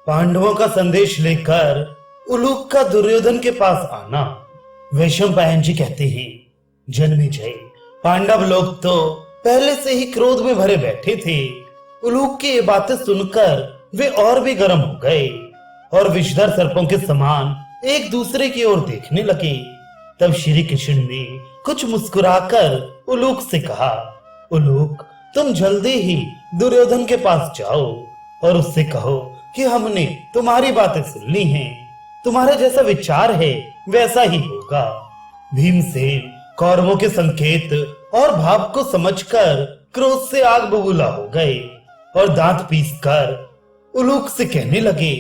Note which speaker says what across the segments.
Speaker 1: पांडवों का संदेश लेकर उलूक का दुर्योधन के पास आना। वैशंपायन जी कहते हैं, जन्मेजय, पांडव लोग तो पहले से ही क्रोध में भरे बैठे थे। उलूक की ये बातें सुनकर वे और भी गर्म हो गए और विषधर सर्पों के समान एक दूसरे की ओर देखने लगे। तब श्री कृष्ण ने कुछ मुस्कुराकर उलूक से कहा, उलूक, तुम जल्दी ही दुर्योधन के पास जाओ और उससे कहो कि हमने तुम्हारी बातें सुन ली हैं। तुम्हारा जैसा विचार है वैसा ही होगा। भीमसेन कौरवों के संकेत और भाव को समझकर क्रोध से आग बबूला हो गए और दांत पीसकर उलूक से कहने लगे,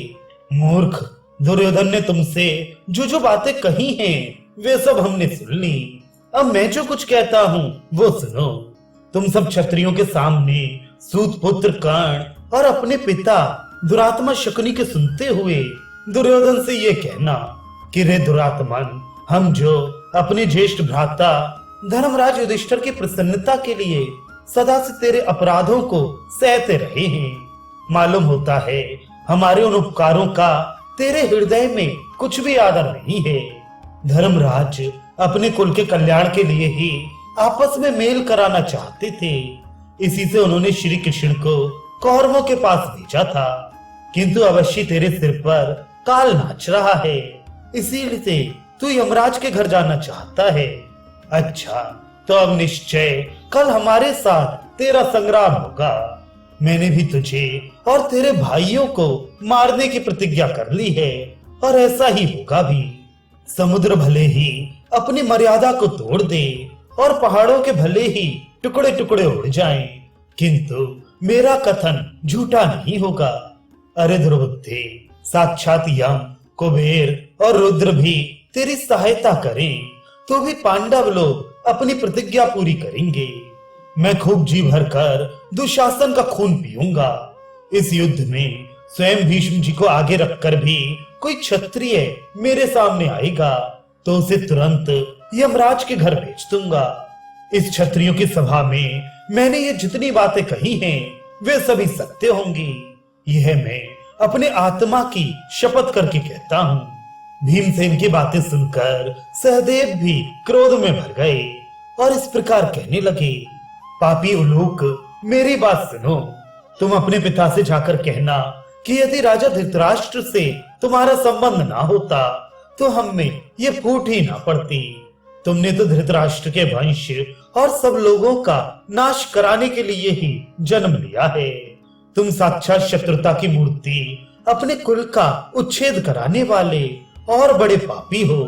Speaker 1: मूर्ख, दुर्योधन ने तुमसे जो जो बातें कही हैं वे सब हमने सुन ली। अब मैं जो कुछ कहता हूँ वो सुनो। तुम सब क्षत्रियों के सामने सूत पुत्र कर्ण और अपने पिता दुरात्मा शकुनी के सुनते हुए दुर्योधन से ये कहना कि रे दुरात्मन, हम जो अपने ज्येष्ठ भ्राता धर्मराज युधिष्ठिर की प्रसन्नता के लिए सदा से तेरे अपराधों को सहते रहे हैं। मालूम होता है हमारे उन उपकारों का तेरे हृदय में कुछ भी आदर नहीं है। धर्मराज अपने कुल के कल्याण के लिए ही आपस में मेल कराना चाहते थे। इसी से उन्होंने श्री कृष्ण को कौरवों के पास भेजा था, किंतु अवश्य तेरे सिर पर काल नाच रहा है, इसीलिए तू यमराज के घर जाना चाहता है। अच्छा, तो अब निश्चय कल हमारे साथ तेरा संग्राम होगा। मैंने भी तुझे और तेरे भाइयों को मारने की प्रतिज्ञा कर ली है और ऐसा ही होगा भी। समुद्र भले ही अपनी मर्यादा को तोड़ दे और पहाड़ों के भले ही टुकड़े टुकड़े उड़ जाएं, किंतु मेरा कथन झूठा नहीं होगा। अरे दुर्बुद्धे, साक्षात यम, कुबेर और रुद्र भी तेरी सहायता करें तो भी पांडव लोग अपनी प्रतिज्ञा पूरी करेंगे। मैं खूब जी भरकर दुशासन का खून पीऊंगा। इस युद्ध में स्वयं भीष्म जी को आगे रखकर भी कोई क्षत्रिय मेरे सामने आएगा तो उसे तुरंत यमराज के घर भेज दूंगा। इस क्षत्रियों की सभा में मैंने ये जितनी बातें कही हैं वे सभी सत्य होंगी। यह मैं अपने आत्मा की शपथ करके कहता हूँ। भीमसेन की बातें सुनकर सहदेव भी क्रोध में भर गए और इस प्रकार कहने लगे, पापी उलूक, मेरी बात सुनो। तुम अपने पिता से जाकर कहना कि यदि राजा धृतराष्ट्र से तुम्हारा संबंध ना होता तो हम में ये फूट ही ना पड़ती। तुमने तो धृतराष्ट्र के वंश और सब लोगों का नाश कराने के लिए ही जन्म लिया है। तुम साक्षात शत्रुता की मूर्ति, अपने कुल का उच्छेद कराने वाले और बड़े पापी हो।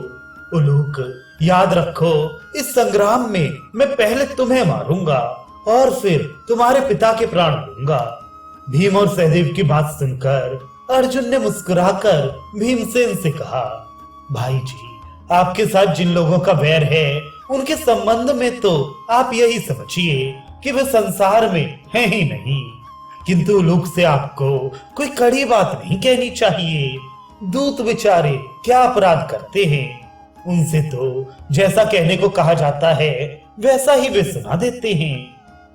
Speaker 1: उलूक, याद रखो, इस संग्राम में मैं पहले तुम्हें मारूंगा और फिर तुम्हारे पिता के प्राण लूंगा। भीम और सहदेव की बात सुनकर अर्जुन ने मुस्कुराकर भीमसेन से कहा, भाई जी, आपके साथ जिन लोगों का वैर है उनके संबंध में तो आप यही समझिए कि वे संसार में हैं ही नहीं, किंतु उलूक से आपको कोई कड़ी बात नहीं कहनी चाहिए। दूत बेचारे क्या अपराध करते हैं, उनसे तो जैसा कहने को कहा जाता है वैसा ही वे सुना देते हैं।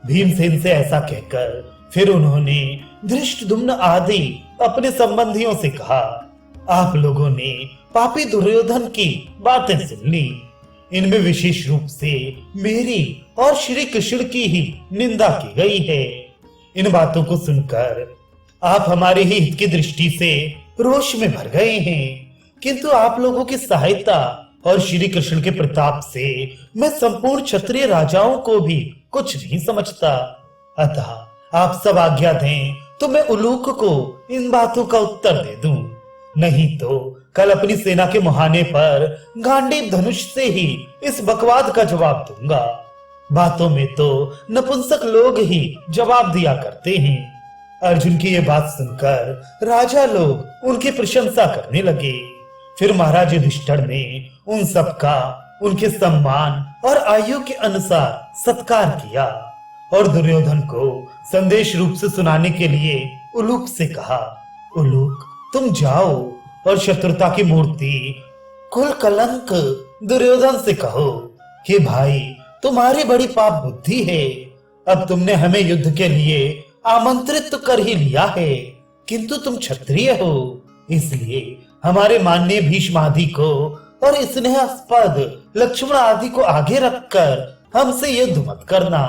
Speaker 1: भीमसेन से ऐसा कहकर फिर उन्होंने धृष्टद्युम्न आदि अपने संबंधियों से कहा, आप लोगों ने पापी दुर्योधन की बातें सुन ली। इनमें विशेष रूप से मेरी और श्री कृष्ण की ही निंदा की गई है। इन बातों को सुनकर आप हमारे ही हित की दृष्टि से रोष में भर गए हैं, किंतु आप लोगों की सहायता और श्री कृष्ण के प्रताप से मैं संपूर्ण क्षत्रिय राजाओं को भी कुछ नहीं समझता। अतः आप सब आज्ञा दें तो मैं उलूक को इन बातों का उत्तर दे दूं, नहीं तो कल अपनी सेना के मुहाने पर गांडीव धनुष से ही इस बकवाद का जवाब दूंगा। बातों में तो नपुंसक लोग ही जवाब दिया करते हैं। अर्जुन की ये बात सुनकर राजा लोग उनकी प्रशंसा करने लगे। फिर महाराज युधिष्ठिर ने उन सबका उनके सम्मान और आयु के अनुसार सत्कार किया और दुर्योधन को संदेश रूप से सुनाने के लिए उलूक से कहा, उलूक, तुम जाओ और शत्रुता की मूर्ति कुल कलंक दुर्योधन से कहो कि भाई, तुम्हारी बड़ी पाप बुद्धि है। अब तुमने हमें युद्ध के लिए आमंत्रित तो कर ही लिया है, किंतु तुम क्षत्रिय हो, इसलिए हमारे माननीय भीष्म आदि को और स्नेहास्पद लक्ष्मण आदि को आगे रखकर हमसे युद्ध मत करना,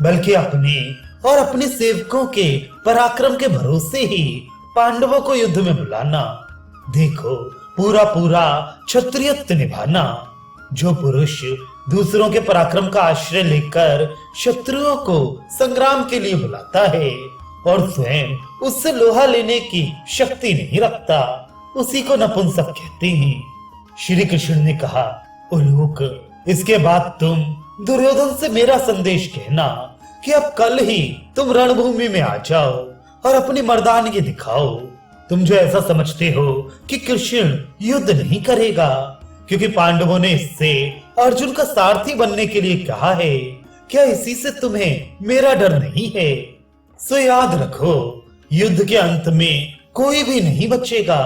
Speaker 1: बल्कि अपने और अपने सेवकों के पराक्रम के भरोसे ही पांडवों को युद्ध में बुलाना। देखो, पूरा पूरा क्षत्रियत्व निभाना। जो पुरुष दूसरों के पराक्रम का आश्रय लेकर शत्रुओं को संग्राम के लिए बुलाता है और स्वयं उससे लोहा लेने की शक्ति नहीं रखता, उसी को नपुंसक कहते हैं। श्री कृष्ण ने कहा, उलूक, इसके बाद तुम दुर्योधन से मेरा संदेश कहना कि अब कल ही तुम रणभूमि में आ जाओ और अपनी मर्दानगी दिखाओ। तुम जो ऐसा समझते हो कि कृष्ण युद्ध नहीं करेगा क्योंकि पांडवों ने इससे अर्जुन का सारथी बनने के लिए कहा है, क्या इसी से तुम्हें मेरा डर नहीं है? सो याद रखो, युद्ध के अंत में कोई भी नहीं बचेगा।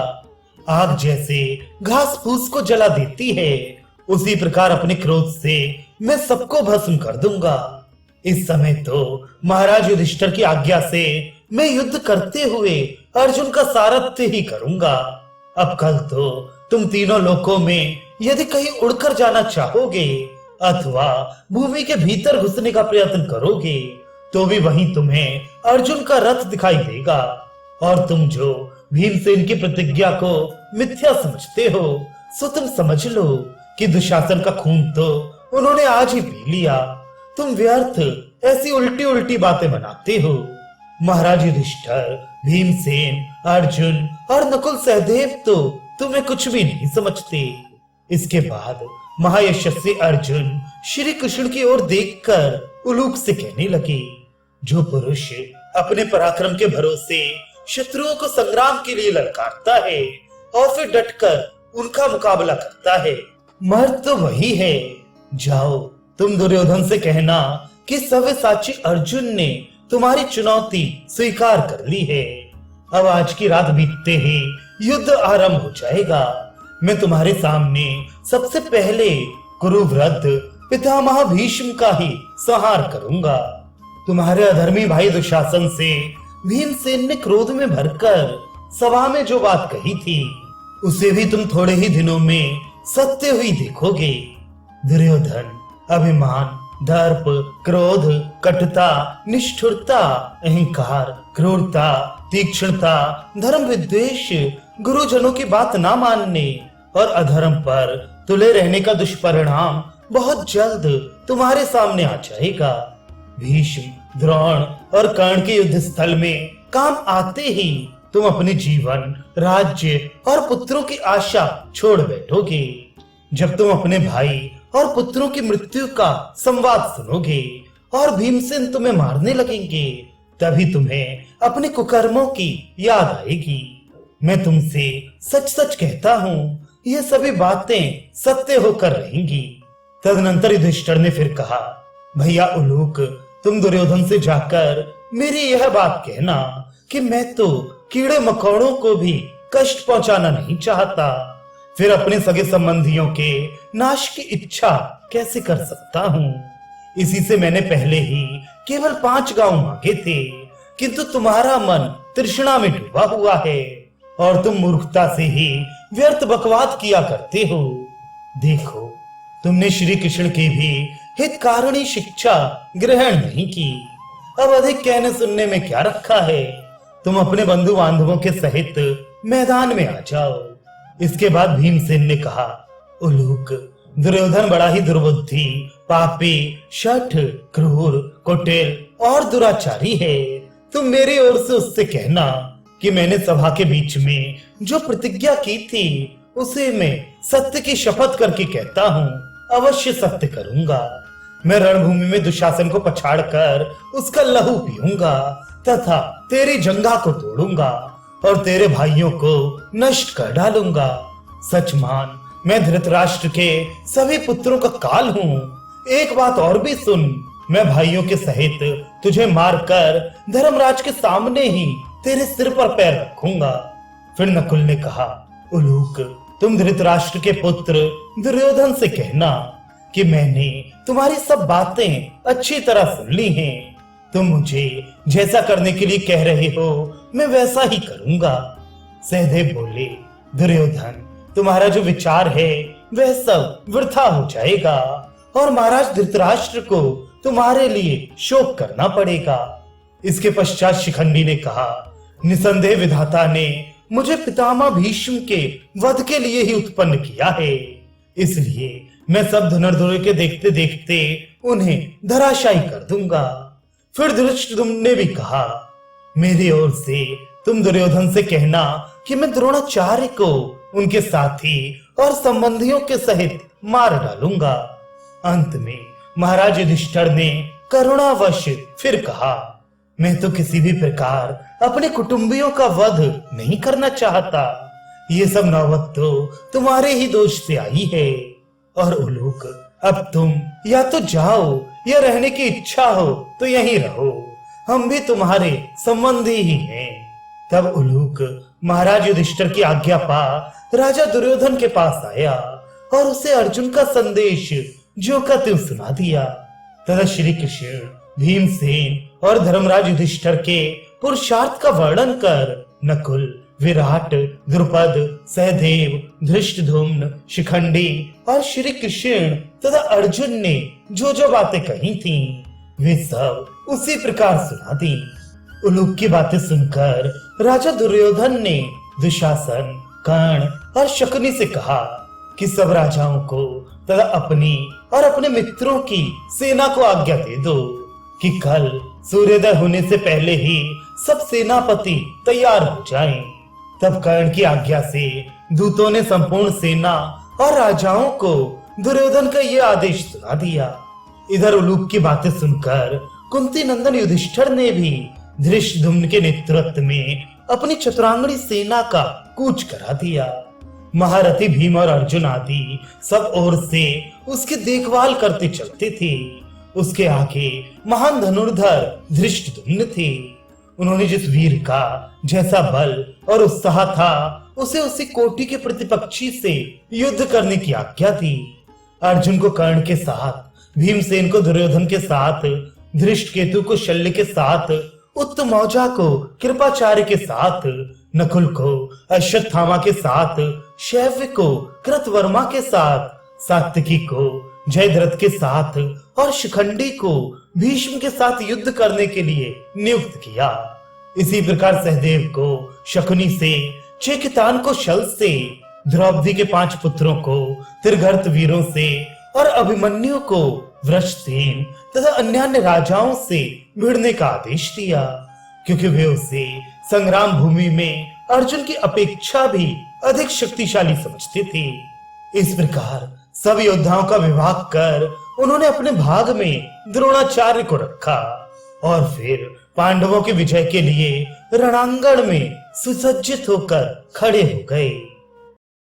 Speaker 1: आग जैसे घास फूस को जला देती है, उसी प्रकार अपने क्रोध से मैं सबको भस्म कर दूंगा। इस समय तो महाराज युधिष्ठिर की आज्ञा से मैं युद्ध करते हुए अर्जुन का सारथ्य ही करूंगा। अब कल तो तुम तीनों लोकों में यदि कहीं उड़कर जाना चाहोगे अथवा भूमि के भीतर घुसने का प्रयत्न करोगे तो भी वहीं तुम्हें अर्जुन का रथ दिखाई देगा। और तुम जो भीमसेन की प्रतिज्ञा को मिथ्या समझते हो, सो तुम समझ लो कि दुशासन का खून तो उन्होंने आज ही पी लिया। तुम व्यर्थ ऐसी उल्टी उल्टी बातें बनाते हो। महाराज युधिष्ठिर, भीमसेन, अर्जुन और नकुल सहदेव तो तुम्हें कुछ भी नहीं समझते। इसके बाद महायशस्वी अर्जुन श्री कृष्ण की ओर देखकर उलूक से कहने लगे, जो पुरुष अपने पराक्रम के भरोसे शत्रुओं को संग्राम के लिए ललकारता है और फिर डटकर उनका मुकाबला करता है, मर्द तो वही है। जाओ, तुम दुर्योधन से कहना कि सव्यसाची अर्जुन ने तुम्हारी चुनौती स्वीकार कर ली है। अब आज की रात बीतते ही युद्ध आरंभ हो जाएगा। मैं तुम्हारे सामने सबसे पहले कुरुवृद्ध पितामह भीष्म का ही संहार करूंगा। तुम्हारे अधर्मी भाई दुशासन से भीमसेन ने क्रोध में भरकर सभा में जो बात कही थी उसे भी तुम थोड़े ही दिनों में सत्य हुई देखोगे। दुर्योधन अभिमान, दर्प, क्रोध, कटुता, निष्ठुरता, अहंकार, क्रूरता, तीक्ष्णता, धर्म विद्वेष, गुरुजनों की बात ना मानने और अधर्म पर तुले रहने का दुष्परिणाम बहुत जल्द तुम्हारे सामने आ जाएगा। भीष्म, द्रोण और कर्ण के युद्ध स्थल में काम आते ही तुम अपने जीवन, राज्य और पुत्रों की आशा छोड़ बैठोगे। जब तुम अपने भाई और पुत्रों की मृत्यु का संवाद सुनोगे और भीमसेन तुम्हें मारने लगेंगे, तभी तुम्हें अपने कुकर्मों की याद आएगी। मैं तुमसे सच सच कहता हूँ, ये सभी बातें सत्य होकर रहेंगी। तदनंतर युधिष्ठिर ने फिर कहा, भैया उलूक, तुम दुर्योधन से जाकर मेरी यह बात कहना कि मैं तो कीड़े मकोड़ों को भी कष्ट पहुंचाना नहीं चाहता, फिर अपने सगे संबंधियों के नाश की इच्छा कैसे कर सकता हूँ। इसी से मैंने पहले ही केवल 5 गांव मांगे थे, किंतु तुम्हारा मन तृष्णा में डूबा हुआ है और तुम मूर्खता से ही व्यर्थ बकवाद किया करते हो। देखो, तुमने श्री कृष्ण की भी हितकारिणी शिक्षा ग्रहण नहीं की। अब अधिक कहने सुनने में क्या रखा है। तुम अपने बंधु बांधवों के सहित मैदान में आ जाओ। इसके बाद भीमसेन ने कहा, उलूक, दुर्योधन बड़ा ही दुर्बुद्धि, पापी, शठ, क्रूर, कुटिल और दुराचारी है। तुम मेरी ओर से उससे कहना कि मैंने सभा के बीच में जो प्रतिज्ञा की थी उसे मैं सत्य की शपथ करके कहता हूँ, अवश्य सत्य करूंगा। मैं रणभूमि में दुशासन को पछाड़कर उसका लहू पीऊंगा तथा तेरी जंघा को तोड़ूंगा और तेरे भाइयों को नष्ट कर डालूंगा। सच मान, मैं धृतराष्ट्र के सभी पुत्रों का काल हूँ। एक बात और भी सुन, मैं भाइयों के सहित तुझे मारकर धर्मराज के सामने ही तेरे सिर पर पैर रखूंगा। फिर नकुल ने कहा, उलूक, तुम धृतराष्ट्र के पुत्र दुर्योधन से कहना कि मैंने तुम्हारी सब बातें अच्छी तरह सुन ली हैं तुम मुझे जैसा करने के लिए कह रहे हो मैं वैसा ही करूंगा। सहदेव बोले, दुर्योधन तुम्हारा जो विचार है वह सब वृथा हो जाएगा और महाराज धृतराष्ट्र को तुम्हारे लिए शोक करना पड़ेगा। इसके पश्चात शिखंडी ने कहा, निसंदेह विधाता ने मुझे पितामह भीष्म के वध के लिए ही उत्पन्न किया है, इसलिए मैं सब धनुर्धरों के देखते देखते उन्हें धराशायी कर दूंगा। फिर धृष्टद्युम्न ने भी कहा, मेरी ओर से तुम दुर्योधन से कहना कि मैं द्रोणाचार्य को उनके साथी और संबंधियों के सहित मार डालूंगा। अंत में महाराज युधिष्ठिर ने करुणावश फिर कहा, मैं तो किसी भी प्रकार अपने कुटुंबियों का वध नहीं करना चाहता। ये सब नौबत तो तुम्हारे ही दोष से आई है। और उलूक, अब तुम या तो जाओ या रहने की इच्छा हो तो यहीं रहो, हम भी तुम्हारे संबंधी ही हैं। तब उलूक महाराज युधिष्ठिर की आज्ञा पा राजा दुर्योधन के पास आया और उसे अर्जुन का संदेश जो का त्यों सुना दिया। तथा श्री कृष्ण, भीमसेन और धर्मराज युधिष्ठिर के पुरुषार्थ का वर्णन कर नकुल, विराट, द्रुपद, सहदेव, धृष्टद्युम्न, शिखंडी और श्री कृष्ण तथा अर्जुन ने जो जो बातें कही थीं, वे सब उसी प्रकार सुना दी। उलूक की बातें सुनकर राजा दुर्योधन ने दुशासन, कर्ण और शकुनी से कहा कि सब राजाओं को तथा अपनी और अपने मित्रों की सेना को आज्ञा दे दो कि कल सूर्योदय होने से पहले ही सब सेनापति तैयार हो जाएं। तब कर्ण की आज्ञा से दूतों ने संपूर्ण सेना और राजाओं को दुर्योधन का यह आदेश सुना दिया। इधर उलूक की बातें सुनकर कुंती नंदन युधिष्ठिर ने भी धृष्टद्युम्न के नेतृत्व में अपनी चतुरांगणी सेना का कूच करा दिया। महारथी भीम और अर्जुन आदि सब ओर से उसकी देखभाल करते चलते थे। उसके आगे महान धनुर्धर धृष्टद्युम्न थे। उन्होंने जिस वीर का जैसा बल और उत्साह था उसे उसी कोटि के प्रतिपक्षी से युद्ध करने की आज्ञा दी। अर्जुन को कर्ण के साथ, भीमसेन को दुर्योधन के साथ, धृष्टकेतु को शल्य के साथ, उत्तमौजा को कृपाचार्य के साथ, नकुल को अश्वत्थामा के साथ, शैव्य को कृतवर्मा के साथ, सात्यकी को जयद्रथ के साथ और शिखंडी को भीष्म के साथ युद्ध करने के लिए नियुक्त किया। इसी प्रकार सहदेव को शकुनी से, चेकितान को शल से, द्रौपदी के 5 पुत्रों को त्रिगर्त वीरों से और अभिमन्यु को वृषसेन तथा अन्य राजाओं से भिड़ने का आदेश दिया, क्योंकि वे उसे संग्राम भूमि में अर्जुन की अपेक्षा भी अधिक शक्तिशाली समझते थे। इस प्रकार सब योद्धाओं का विभाग कर उन्होंने अपने भाग में द्रोणाचार्य को रखा और फिर पांडवों की विजय के लिए रणांगण में सुसज्जित होकर खड़े हो गए।